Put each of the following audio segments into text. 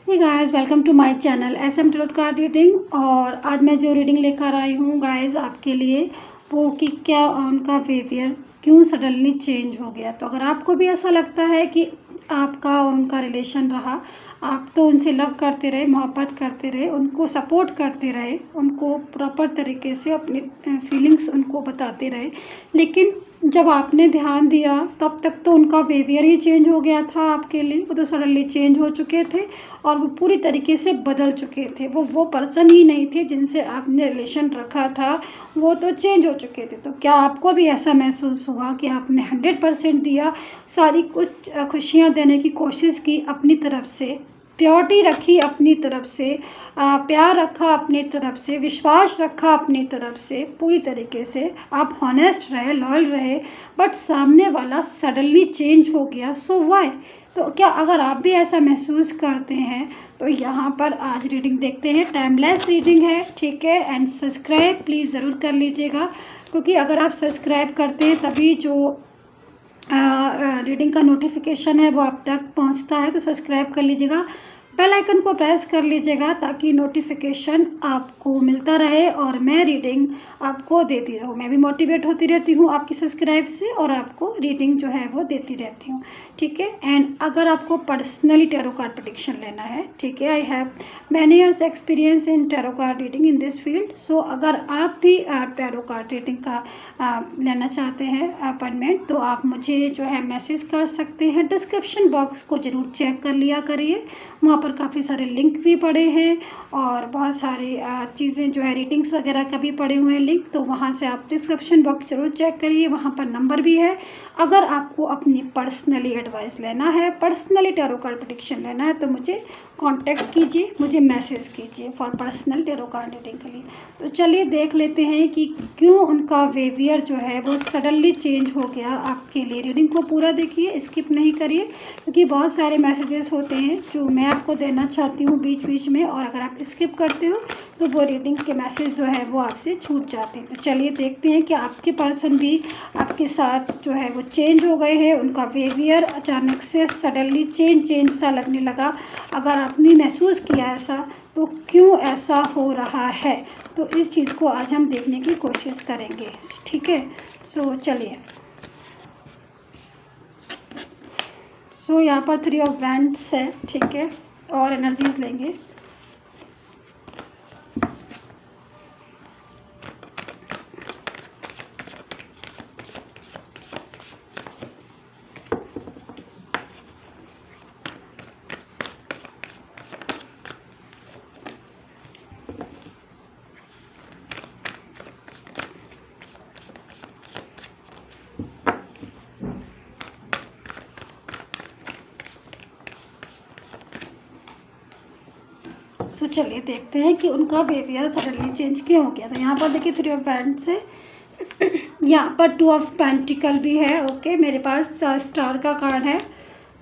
Hey guys, welcome to my channel SM tarot card reading. और आज मैं जो रीडिंग लेकर आई हूँ गाइस आपके लिए, वो कि क्या उनका बिहेवियर क्यों सडनली चेंज हो गया। तो अगर आपको भी ऐसा लगता है कि आपका और उनका रिलेशन रहा, आप तो उनसे लव करते रहे, मोहब्बत करते रहे, उनको सपोर्ट करते रहे, उनको प्रॉपर तरीके से अपनी फीलिंग्स उनको बताते रहे, लेकिन जब आपने ध्यान दिया तब तक तो उनका बिहेवियर ही चेंज हो गया था आपके लिए। वो तो सडनली चेंज हो चुके थे और वो पूरी तरीके से बदल चुके थे। वो पर्सन ही नहीं थे जिनसे आपने रिलेशन रखा था, वो तो चेंज हो चुके थे। तो क्या आपको भी ऐसा महसूस हुआ कि आपने 100% दिया, सारी कुछ खुशियाँ देने की कोशिश की अपनी तरफ से, प्योरिटी रखी अपनी तरफ से, प्यार रखा अपनी तरफ से, विश्वास रखा अपनी तरफ से, पूरी तरीके से आप हॉनेस्ट रहे, लॉयल रहे, बट सामने वाला सडनली चेंज हो गया। So why? तो क्या अगर आप भी ऐसा महसूस करते हैं तो यहाँ पर आज रीडिंग देखते हैं। टाइमलेस रीडिंग है, ठीक है। एंड सब्सक्राइब प्लीज़ ज़रूर कर लीजिएगा, क्योंकि अगर आप सब्सक्राइब करते हैं तभी जो रीडिंग का नोटिफिकेशन है वो आप तक पहुंचता है। तो सब्सक्राइब कर लीजिएगा, बेल आइकन को प्रेस कर लीजिएगा, ताकि नोटिफिकेशन आपको मिलता रहे और मैं रीडिंग आपको देती रहूँ। मैं भी मोटिवेट होती रहती हूँ आपकी सब्सक्राइब से, और आपको रीडिंग जो है वो देती रहती हूँ, ठीक है। एंड अगर आपको पर्सनली टैरो कार्ड प्रेडिक्शन लेना है, ठीक है, I have many years experience in tarot card reading in this field. So अगर आप भी टैरो कार्ड रीडिंग का लेना चाहते हैं अपॉइंटमेंट, तो आप मुझे जो है मैसेज कर सकते हैं। डिस्क्रिप्शन बॉक्स को ज़रूर चेक कर लिया करिए, वहाँ पर काफ़ी सारे लिंक भी पड़े हैं और बहुत सारी चीज़ें जो है रीडिंग्स वगैरह का भी पड़े हुए हैं लिंक। तो वहाँ से आप डिस्क्रिप्शन बॉक्स ज़रूर चेक करिए, वहाँ पर नंबर भी है। अगर आपको अपनी पर्सनली एडवाइस लेना है, पर्सनली टैरो कार्ड प्रेडिक्शन लेना है, तो मुझे कांटेक्ट कीजिए, मुझे मैसेज कीजिए for personal tarot card reading के लिए। तो चलिए देख लेते हैं कि क्यों उनका बिहेवियर जो है वो सडनली चेंज हो गया आपके लिए। रीडिंग को पूरा देखिए, स्किप नहीं करिए, क्योंकि बहुत सारे मैसेजेस होते हैं जो मैं आपको देना चाहती हूँ बीच बीच में, और अगर आप स्किप करते हो तो वो रीडिंग के मैसेज जो है वो आपसे छूट जाते हैं। तो चलिए देखते हैं कि आपके पर्सन भी आपके साथ जो है वो चेंज हो गए हैं, उनका बिहेवियर अचानक से सडनली चेंज सा लगने लगा। अगर आपने महसूस किया ऐसा, तो क्यों ऐसा हो रहा है, तो इस चीज़ को आज हम देखने की कोशिश करेंगे, ठीक है। सो चलिए। सो यहाँ पर 3 ऑफ वैंड्स है, ठीक है, और एनर्जीज लेंगे। सो चलिए देखते हैं कि उनका बिहेवियर सडनली चेंज क्यों हो गया। तो यहाँ पर देखिए 3 ऑफ वैंड्स है, यहाँ पर 2 ऑफ पेंटिकल भी है, ओके। मेरे पास स्टार का कार्ड है,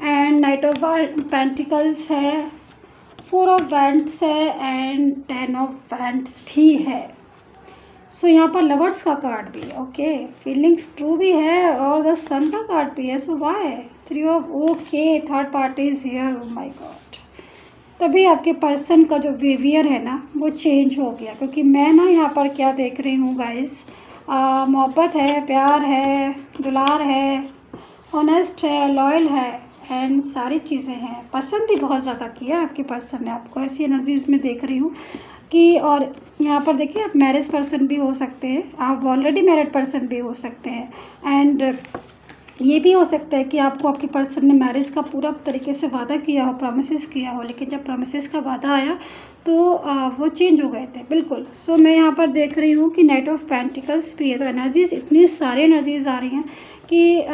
एंड नाइट ऑफ पेंटिकल्स है, 4 ऑफ वैंड्स है, एंड 10 ऑफ वैंड्स भी है। सो यहाँ पर लवर्स का कार्ड भी है, ओके। फीलिंग्स ट्रू भी है, और द सन का कार्ड भी है। So Y 3 off, okay, third party is here, oh my God. तभी आपके पर्सन का जो बिहेवियर है ना वो चेंज हो गया, क्योंकि मैं ना यहाँ पर क्या देख रही हूँ गाइस, मोहब्बत है, प्यार है, दुलार है, ऑनेस्ट है, लॉयल है, एंड सारी चीज़ें हैं। पसंद भी बहुत ज़्यादा किया आपके पर्सन ने आपको, ऐसी एनर्जीज में देख रही हूँ कि। और यहाँ पर देखिए, आप मैरिज पर्सन भी हो सकते हैं, आप ऑलरेडी मैरिड पर्सन भी हो सकते हैं, एंड ये भी हो सकता है कि आपको आपके पर्सन ने मैरिज का पूरा तरीके से वादा किया हो, प्रॉमिसेस किया हो, लेकिन जब प्रॉमिसेस का वादा आया तो वो चेंज हो गए थे, बिल्कुल। सो मैं यहाँ पर देख रही हूँ कि नाइट ऑफ पेंटिकल्स भी है। तो एनर्जीज, इतनी सारी एनर्जीज आ रही हैं कि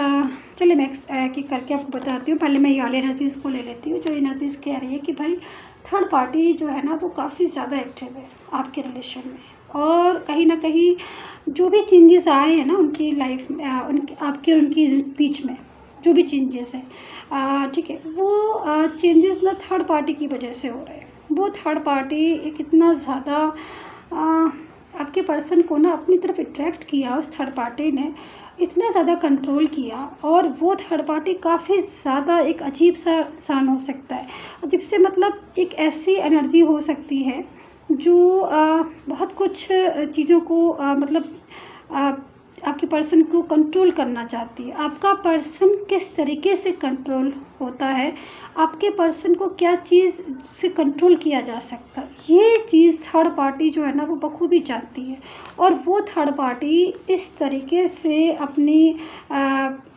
चलिए मैं एक करके आपको बताती हूँ। पहले मैं ये वाली एनर्जीज को ले लेती हूँ। जो एनर्जीज कह रही है कि भाई थर्ड पार्टी जो है ना वो काफ़ी ज़्यादा एक्टिव है आपके रिलेशन में, और कहीं ना कहीं जो भी चेंजेस आए हैं ना उनकी लाइफ में, उनके उनकी बीच में जो भी चेंजेस हैं, ठीक है, वो चेंजेस ना थर्ड पार्टी की वजह से हो रहे हैं। वो थर्ड पार्टी कितना ज़्यादा आपके पर्सन को ना अपनी तरफ अट्रैक्ट किया उस थर्ड पार्टी ने, इतना ज़्यादा कंट्रोल किया, और वो थर्ड पार्टी काफ़ी ज़्यादा एक अजीब सा इंसान हो सकता है। अजीब से मतलब एक ऐसी एनर्जी हो सकती है जो बहुत कुछ चीज़ों को मतलब आ, आपके पर्सन को कंट्रोल करना चाहती है। आपका पर्सन किस तरीके से कंट्रोल होता है, आपके पर्सन को क्या चीज़ से कंट्रोल किया जा सकता है, ये चीज़ थर्ड पार्टी जो है ना वो बखूबी जानती है। और वो थर्ड पार्टी इस तरीके से अपनी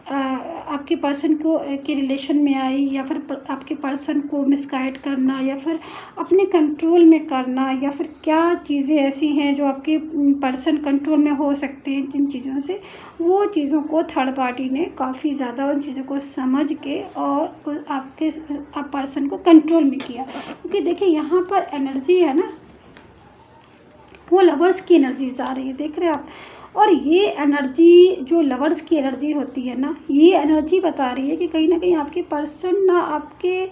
आपके पर्सन को के रिलेशन में आई, या फिर आपके पर्सन को मिसगाइड करना, या फिर अपने कंट्रोल में करना, या फिर क्या चीज़ें ऐसी हैं जो आपके पर्सन कंट्रोल में हो सकते हैं जिन चीज़ों से, वो चीज़ों को थर्ड पार्टी ने काफ़ी ज़्यादा उन चीज़ों को समझ के और आप पर्सन को कंट्रोल में किया। क्योंकि देखिए यहाँ पर एनर्जी है ना, वो लवर्स की एनर्जीज आ रही है, देख रहे हैं आप। और ये एनर्जी जो लवर्स की एनर्जी होती है ना, ये एनर्जी बता रही है कि कहीं ना कहीं आपके पर्सन ना आपके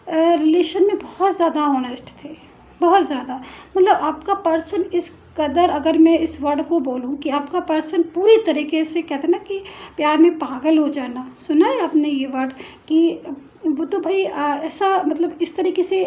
रिलेशन में बहुत ज़्यादा ऑनेस्ट थे, बहुत ज़्यादा। मतलब आपका पर्सन इस कदर, अगर मैं इस वर्ड को बोलूं कि आपका पर्सन पूरी तरीके से, कहते हैं ना कि प्यार में पागल हो जाना, सुना है आपने ये वर्ड कि वो तो भाई ऐसा मतलब इस तरीके से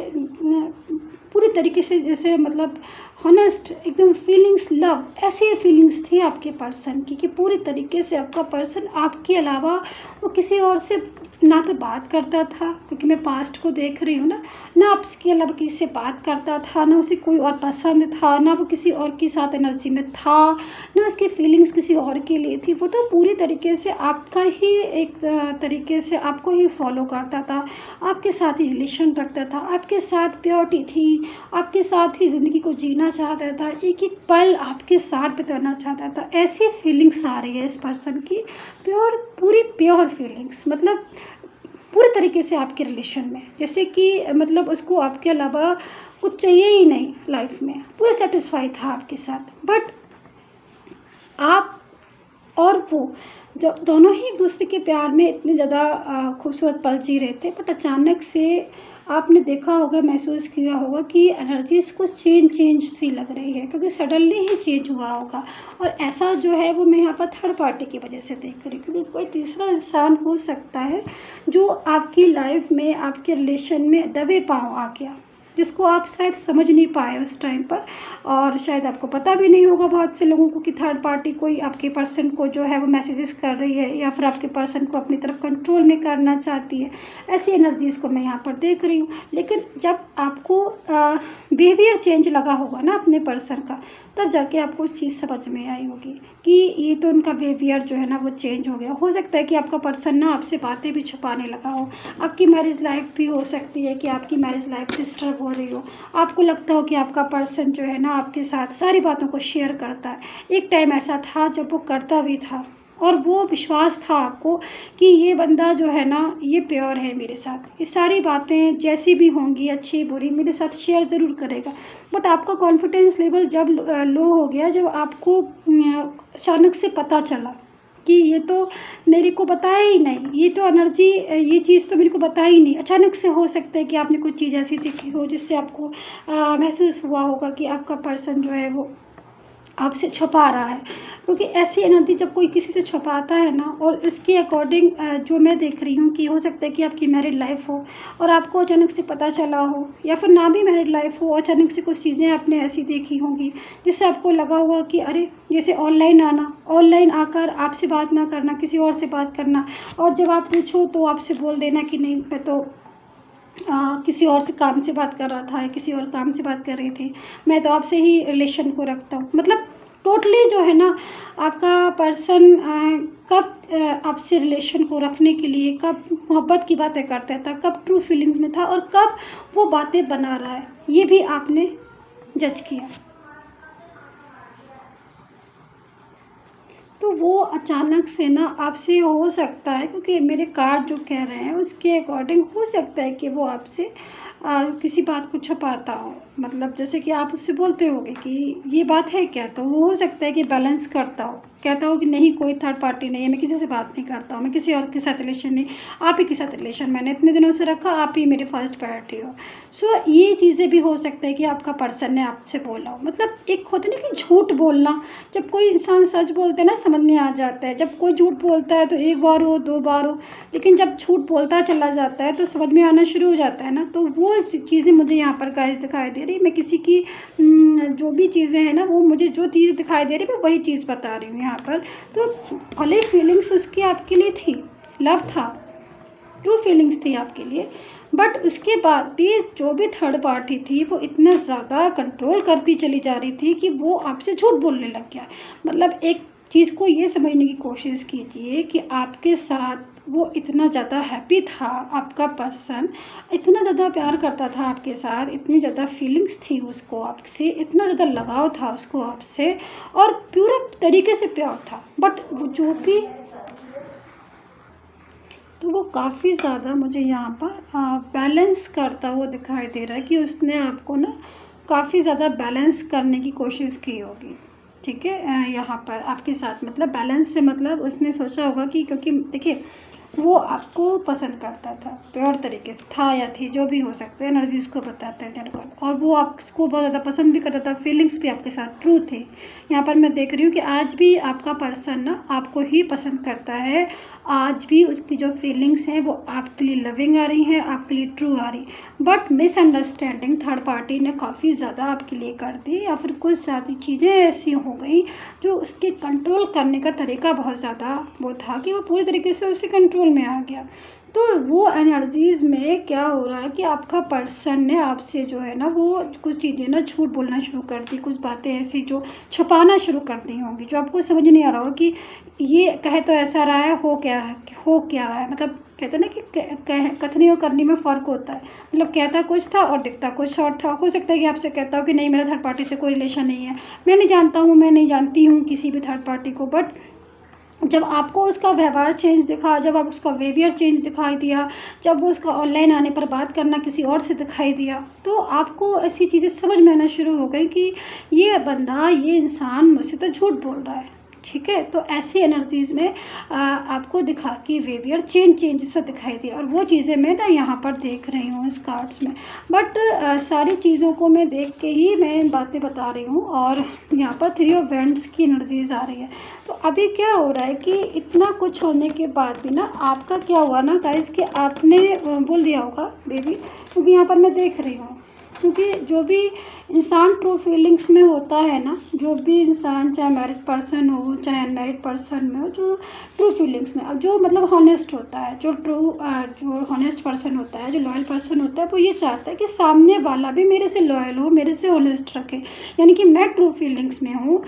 पूरी तरीके से, जैसे मतलब हॉनेस्ट एकदम फीलिंग्स, लव, ऐसी फीलिंग्स थी आपके पर्सन की कि पूरी तरीके से आपका पर्सन आपके अलावा वो किसी और से ना तो बात करता था, क्योंकि मैं पास्ट को देख रही हूँ ना आपके अलावा किसी से बात करता था, ना उसे कोई और पसंद था, ना वो किसी और के साथ एनर्जी में था, ना उसकी फीलिंग्स किसी और के लिए थी। वो तो पूरी तरीके से आपका ही एक तरीके से आपको ही फॉलो करता था, आपके साथ ही रिलेशन रखता था, आपके साथ प्योरिटी थी, आपके साथ ही ज़िंदगी को जीना चाहता था, एक एक पल आपके साथ बिताना चाहता था। ऐसी फीलिंग्स आ रही है इस पर्सन की, प्योर, पूरी प्योर फीलिंग्स, मतलब पूरे तरीके से आपके रिलेशन में, जैसे कि मतलब उसको आपके अलावा कुछ चाहिए ही नहीं लाइफ में, पूरा सेटिस्फाई था आपके साथ। बट आप और वो जब दोनों ही एक दूसरे के प्यार में इतने ज़्यादा खूबसूरत पल जी रहे थे, बट अचानक से आपने देखा होगा, महसूस किया होगा कि एनर्जीज कुछ चेंज सी लग रही है, क्योंकि सडनली ही चेंज हुआ होगा। और ऐसा जो है वो मैं यहाँ पर थर्ड पार्टी की वजह से देख रही हूँ, क्योंकि कोई तीसरा इंसान हो सकता है जो आपकी लाइफ में, आपके रिलेशन में दबे पाँव आ गया, जिसको आप शायद समझ नहीं पाए उस टाइम पर, और शायद आपको पता भी नहीं होगा बहुत से लोगों को कि थर्ड पार्टी कोई आपके पर्सन को जो है वो मैसेजेस कर रही है, या फिर आपके पर्सन को अपनी तरफ कंट्रोल में करना चाहती है। ऐसी एनर्जीज़ को मैं यहाँ पर देख रही हूँ। लेकिन जब आपको बिहेवियर चेंज लगा होगा ना अपने पर्सन का, तब जाके आपको उस चीज़ समझ में आई होगी कि ये तो उनका बिहेवियर जो है ना वो चेंज हो गया। हो सकता है कि आपका पर्सन ना आपसे बातें भी छुपाने लगा हो, आपकी मैरिज लाइफ भी हो सकती है कि आपकी मैरिज लाइफ डिस्टर्ब हो रही हो, आपको लगता हो कि आपका पर्सन जो है ना आपके साथ सारी बातों को शेयर करता है। एक टाइम ऐसा था जब वो करता भी था, और वो विश्वास था आपको कि ये बंदा जो है ना ये प्योर है मेरे साथ, ये सारी बातें जैसी भी होंगी अच्छी बुरी मेरे साथ शेयर ज़रूर करेगा। बट आपका कॉन्फिडेंस लेवल जब लो हो गया, जब आपको अचानक से पता चला कि ये तो मेरे को बताया ही नहीं, ये तो एनर्जी, ये चीज़ तो मेरे को बताया ही नहीं। अचानक से हो सकता है कि आपने कुछ चीज़ ऐसी देखी हो जिससे आपको महसूस हुआ होगा कि आपका पर्सन जो है वो आपसे छुपा रहा है। क्योंकि ऐसी एनर्जी जब कोई किसी से छुपाता है ना, और इसके अकॉर्डिंग जो मैं देख रही हूँ कि हो सकता है कि आपकी मैरिड लाइफ हो और आपको अचानक से पता चला हो, या फिर ना भी मैरिड लाइफ हो, अचानक से कुछ चीज़ें आपने ऐसी देखी होंगी जिससे आपको लगा होगा कि अरे, जैसे ऑनलाइन आना, ऑनलाइन आकर आपसे बात ना करना, किसी और से बात करना, और जब आप पूछो तो आपसे बोल देना कि नहीं मैं तो किसी और से काम से बात कर रहा था, या किसी और काम से बात कर रही थी, मैं तो आपसे ही रिलेशन को रखता हूँ। मतलब टोटली जो है ना आपका पर्सन कब आपसे रिलेशन को रखने के लिए, कब मोहब्बत की बातें करता था, कब ट्रू फीलिंग्स में था, और कब वो बातें बना रहा है, ये भी आपने जज किया। तो वो अचानक से ना आपसे हो सकता है, क्योंकि मेरे कार्ड जो कह रहे हैं उसके अकॉर्डिंग हो सकता है कि वो आपसे किसी बात को छुपाता हो। मतलब जैसे कि आप उससे बोलते होगे कि ये बात है क्या, तो वो हो सकता है कि बैलेंस करता हो, कहता हो कि नहीं कोई थर्ड पार्टी नहीं है, मैं किसी से बात नहीं करता हूँ, मैं किसी और के साथ रिलेशन नहीं, आप ही के साथ रिलेशन मैंने इतने दिनों से रखा, आप ही मेरे फर्स्ट प्रायोरिटी हो। सो ये चीज़ें भी हो सकता है कि आपका पर्सन ने आपसे बोला हो। मतलब एक होता है ना कि झूठ बोलना, जब कोई इंसान सच बोलते हैं ना, समझ में आ जाता है। जब कोई झूठ बोलता है तो एक बार हो, दो बार हो, लेकिन जब झूठ बोलता चला जाता है तो समझ में आना शुरू हो जाता है ना। तो वो चीज़ें मुझे यहाँ पर गाइस दिखाई दे रही। मैं किसी की जो भी चीज़ें हैं ना, वो मुझे जो चीज़ दिखाई दे रही मैं वही चीज़ बता रही हूँ यहाँ पर। तो भले फीलिंग्स उसकी आपके लिए थी, लव था, ट्रू फीलिंग्स थी आपके लिए, बट उसके बाद भी जो भी थर्ड पार्टी थी वो इतना ज़्यादा कंट्रोल करती चली जा रही थी कि वो आपसे झूठ बोलने लग गया। मतलब एक चीज़ को ये समझने की कोशिश कीजिए कि आपके साथ वो इतना ज़्यादा हैप्पी था, आपका पर्सन इतना ज़्यादा प्यार करता था आपके साथ, इतनी ज़्यादा फीलिंग्स थी उसको आपसे, इतना ज़्यादा लगाव था उसको आपसे, और पूरा तरीके से प्यार था। बट वो जो भी, तो वो काफ़ी ज़्यादा मुझे यहाँ पर बैलेंस करता हुआ दिखाई दे रहा है कि उसने आपको ना काफ़ी ज़्यादा बैलेंस करने की कोशिश की होगी। ठीक है, यहाँ पर आपके साथ मतलब बैलेंस से मतलब उसने सोचा होगा कि, क्योंकि देखिए वो आपको पसंद करता था प्योर तरीके से, था या थी जो भी हो सकता है, एनर्जीज़ को बताते हैं जनरल, और वो आपको बहुत ज़्यादा पसंद भी करता था, फीलिंग्स भी आपके साथ ट्रू थी। यहाँ पर मैं देख रही हूँ कि आज भी आपका पर्सन ना आपको ही पसंद करता है, आज भी उसकी जो फीलिंग्स हैं वो आपके लिए लविंग आ रही हैं, आपके लिए ट्रू आ रही। बट मिसअंडरस्टैंडिंग थर्ड पार्टी ने काफ़ी ज़्यादा आपके लिए कर दी, या फिर कुछ ज़्यादा चीज़ें ऐसी हो गई जो उसके कंट्रोल करने का तरीका बहुत ज़्यादा वो था कि वो पूरी तरीके से उसके कंट्रोल में आ गया। तो वो एनर्जीज़ में क्या हो रहा है कि आपका पर्सन ने आपसे जो है ना वो कुछ चीज़ें ना झूठ बोलना शुरू कर दी, कुछ बातें ऐसी जो छुपाना शुरू कर दी होंगी, जो आपको समझ नहीं आ रहा हो कि ये कहे तो ऐसा रहा है, हो क्या रहा है। मतलब कहते हैं ना कि कथनी और करनी में फ़र्क होता है। मतलब कहता कुछ था और दिखता कुछ और था। हो सकता है कि आपसे कहता हो कि नहीं मेरा थर्ड पार्टी से कोई रिलेशन नहीं है, मैं नहीं जानता हूँ, मैं नहीं जानती हूँ किसी भी थर्ड पार्टी को, बट जब आपको उसका व्यवहार चेंज दिखा, जब आप उसका बिहेवियर चेंज दिखाई दिया, जब वो उसका ऑनलाइन आने पर बात करना किसी और से दिखाई दिया, तो आपको ऐसी चीज़ें समझ में आना शुरू हो गई कि ये बंदा, ये इंसान मुझसे तो झूठ बोल रहा है। ठीक है, तो ऐसी एनर्जीज़ में आपको दिखा कि बिहेवियर चेंज सा दिखाई दिया, और वो चीज़ें मैं ना यहाँ पर देख रही हूँ इस कार्ड्स में। बट सारी चीज़ों को मैं देख के ही मैं बातें बता रही हूँ, और यहाँ पर 3 ऑफ वैंड्स की एनर्जीज़ आ रही है। तो अभी क्या हो रहा है कि इतना कुछ होने के बाद भी ना आपका क्या हुआ ना गाइस कि आपने बोल दिया होगा बेबी, क्योंकि यहाँ पर मैं देख रही हूँ, क्योंकि जो भी इंसान ट्रू फीलिंग्स में होता है ना, जो भी इंसान चाहे मैरिड पर्सन हो चाहे अनमैरिड पर्सन में हो, जो ट्रू फीलिंग्स में, अब जो मतलब हॉनेस्ट होता है, जो हॉनेस्ट पर्सन होता है, जो लॉयल पर्सन होता है, वो ये चाहता है कि सामने वाला भी मेरे से लॉयल हो, मेरे से हॉनेस्ट रखे। यानी कि मैं ट्रू फीलिंग्स में हूँ,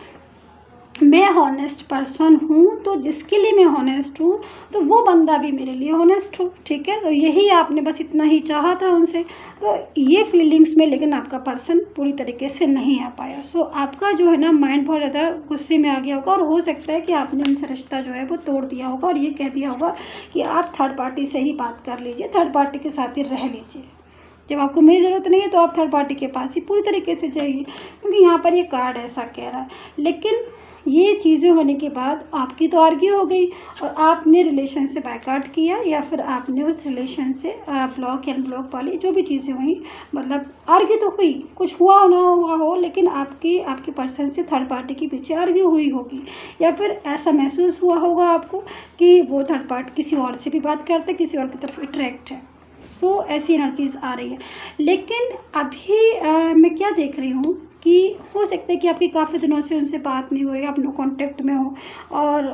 मैं हॉनेस्ट पर्सन हूँ, तो जिसके लिए मैं हॉनेस्ट हूँ तो वो बंदा भी मेरे लिए हॉनेस्ट हो। ठीक है, तो यही आपने बस इतना ही चाहा था उनसे। तो ये फीलिंग्स में लेकिन आपका पर्सन पूरी तरीके से नहीं आ पाया। सो आपका जो है ना माइंड बहुत ज़्यादा गुस्से में आ गया होगा, और हो सकता है कि आपने उनसे रिश्ता जो है वो तोड़ दिया होगा, और ये कह दिया होगा कि आप थर्ड पार्टी से ही बात कर लीजिए, थर्ड पार्टी के साथ ही रह लीजिए, जब आपको मेरी ज़रूरत नहीं है तो आप थर्ड पार्टी के पास ही पूरी तरीके से जाइए, क्योंकि यहाँ पर ये कार्ड ऐसा कह रहा है। लेकिन ये चीज़ें होने के बाद आपकी तो आर्ग्यू हो गई, और आपने रिलेशन से बायकॉट किया, या फिर आपने उस रिलेशन से ब्लॉक या अनब्लॉक वाली जो भी चीज़ें हुई, मतलब आर्ग्यू तो हुई, कुछ हुआ ना हुआ हो, लेकिन आपके पर्सन से थर्ड पार्टी के पीछे आर्ग्यू हुई होगी, या फिर ऐसा महसूस हुआ होगा आपको कि वो थर्ड पार्टी किसी और से भी बात करते, किसी और की तरफ अट्रैक्ट है। सो ऐसी एनर्जीज आ रही है। लेकिन अभी मैं क्या देख रही हूँ कि हो सकता है कि आपकी काफ़ी दिनों से उनसे बात नहीं हुई, आप नो कॉन्टेक्ट में हो, और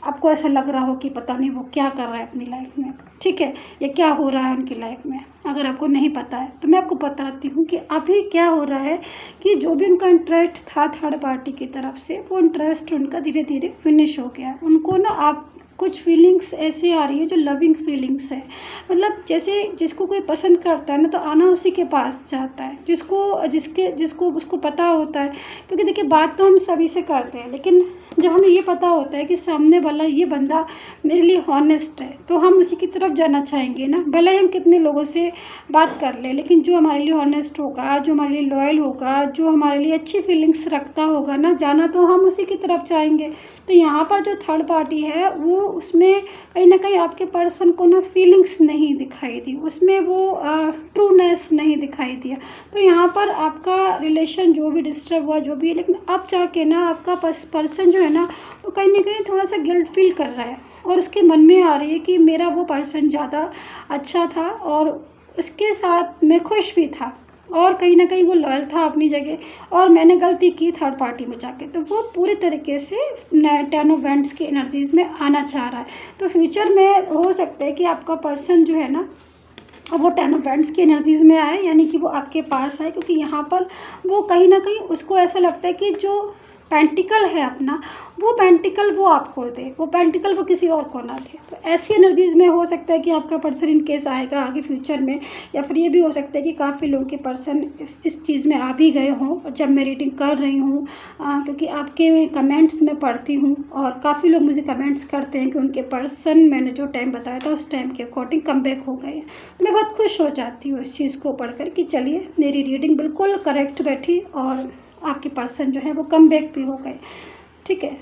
आपको ऐसा लग रहा हो कि पता नहीं वो क्या कर रहा है अपनी लाइफ में, ठीक है, या क्या हो रहा है उनकी लाइफ में। अगर आपको नहीं पता है तो मैं आपको बताती हूँ कि अभी क्या हो रहा है कि जो भी उनका इंटरेस्ट था थर्ड पार्टी की तरफ से, वो इंटरेस्ट उनका धीरे धीरे फिनिश हो गया। उनको ना आप कुछ फीलिंग्स ऐसे आ रही है जो लविंग फीलिंग्स है, मतलब जैसे जिसको कोई पसंद करता है ना तो आना उसी के पास जाता है, जिसको उसको पता होता है। क्योंकि देखिए बात तो हम सभी से करते हैं, लेकिन जब हमें ये पता होता है कि सामने वाला ये बंदा मेरे लिए हॉनेस्ट है तो हम उसी की तरफ जाना चाहेंगे ना, भले हम कितने लोगों से बात कर ले, लेकिन जो हमारे लिए हॉनेस्ट होगा, जो हमारे लिए लॉयल होगा, जो हमारे लिए अच्छी फीलिंग्स रखता होगा ना, जाना तो हम उसी की तरफ चाहेंगे। तो यहाँ पर जो थर्ड पार्टी है वो उसमें कहीं ना कहीं आपके पर्सन को ना फीलिंग्स नहीं दिखाई दी, उसमें वो ट्रूनेस नहीं दिखाई दिखाई दिया। तो यहाँ पर आपका रिलेशन जो भी डिस्टर्ब हुआ जो भी है, लेकिन अब जाके ना आपका पर्सन जो है ना वो कहीं ना कहीं थोड़ा सा गिल्ट फील कर रहा है और उसके मन में आ रही है कि मेरा वो पर्सन ज़्यादा अच्छा था और उसके साथ मैं खुश भी था और कहीं ना कहीं वो लॉयल था अपनी जगह और मैंने गलती की थर्ड पार्टी में जाके। तो वो पूरी तरीके से 10 ऑफ वैंड्स की एनर्जीज़ में आना चाह रहा है। तो फ्यूचर में हो सकता है कि आपका पर्सन जो है ना अब वो 10 ऑफ वैंड्स की एनर्जीज़ में आए, यानी कि वो आपके पास आए, क्योंकि यहाँ पर वो कहीं ना कहीं उसको ऐसा लगता है कि जो पेंटिकल है अपना वो पेंटिकल वो आपको दे, वो पेंटिकल वो किसी और को ना दे। तो ऐसी एनर्जीज़ में हो सकता है कि आपका पर्सन इन केस आएगा आगे फ्यूचर में, या फिर ये भी हो सकता है कि काफ़ी लोगों के पर्सन इस चीज़ में आ भी गए हों जब मैं रीडिंग कर रही हूँ, क्योंकि आपके कमेंट्स में पढ़ती हूँ और काफ़ी लोग मुझे कमेंट्स करते हैं कि उनके पर्सन मैंने जो टाइम बताया था उस टाइम के अकॉर्डिंग कम बैक हो गए। मैं बहुत खुश हो जाती हूँ इस चीज़ को पढ़कर कि चलिए मेरी रीडिंग बिल्कुल करेक्ट बैठी और आपके पर्सन जो है वो कम बैक भी हो गए। ठीक है।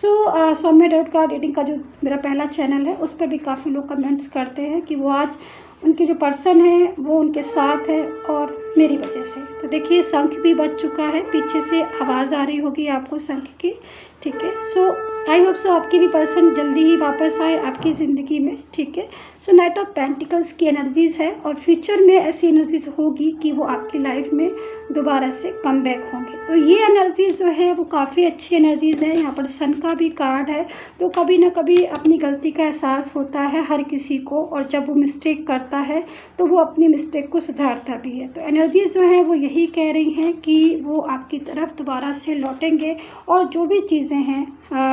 सो सौम्या डॉट का रीडिंग का जो मेरा पहला चैनल है उस पर भी काफ़ी लोग कमेंट्स करते हैं कि वो आज उनके जो पर्सन है वो उनके साथ है और मेरी वजह से। तो देखिए शंख भी बज चुका है, पीछे से आवाज़ आ रही होगी आपको शंख की। ठीक है। सो आई होप सो आपके भी पर्सन जल्दी ही वापस आए आपकी ज़िंदगी में। ठीक है। सो नाइट ऑफ पेंटिकल्स की एनर्जीज़ है और फ्यूचर में ऐसी एनर्जीज़ होगी कि वो आपकी लाइफ में दोबारा से कम बैक होंगे। तो ये एनर्जीज़ जो है वो काफ़ी अच्छी एनर्जीज़ है। यहाँ पर सन का भी कार्ड है, तो कभी ना कभी अपनी गलती का एहसास होता है हर किसी को, और जब वो मिस्टेक करता है तो वो अपनी मिस्टेक को सुधारता भी है। तो एनर्जीज़ जो है वो यही कह रही हैं कि वो आपकी तरफ दोबारा से लौटेंगे और जो भी चीज़ें हैं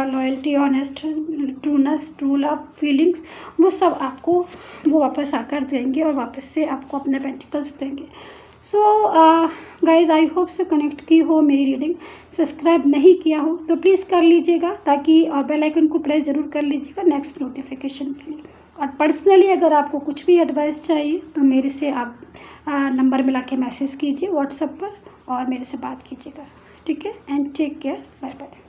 loyalty, honest, trueness, true love, feelings, वो सब आपको वो वापस आकर देंगे और वापस से आपको अपने पेंटिकल्स देंगे। सो गाइज़ आई होप से कनेक्ट की हो मेरी रीडिंग। सब्सक्राइब नहीं किया हो तो प्लीज़ कर लीजिएगा, ताकि और बेल आइकन को प्रेस ज़रूर कर लीजिएगा नेक्स्ट नोटिफिकेशन के लिए। और पर्सनली अगर आपको कुछ भी एडवाइस चाहिए तो मेरे से आप नंबर मिला के मैसेज कीजिए व्हाट्सएप पर और मेरे से बात कीजिएगा। ठीक है। And take care, bye bye.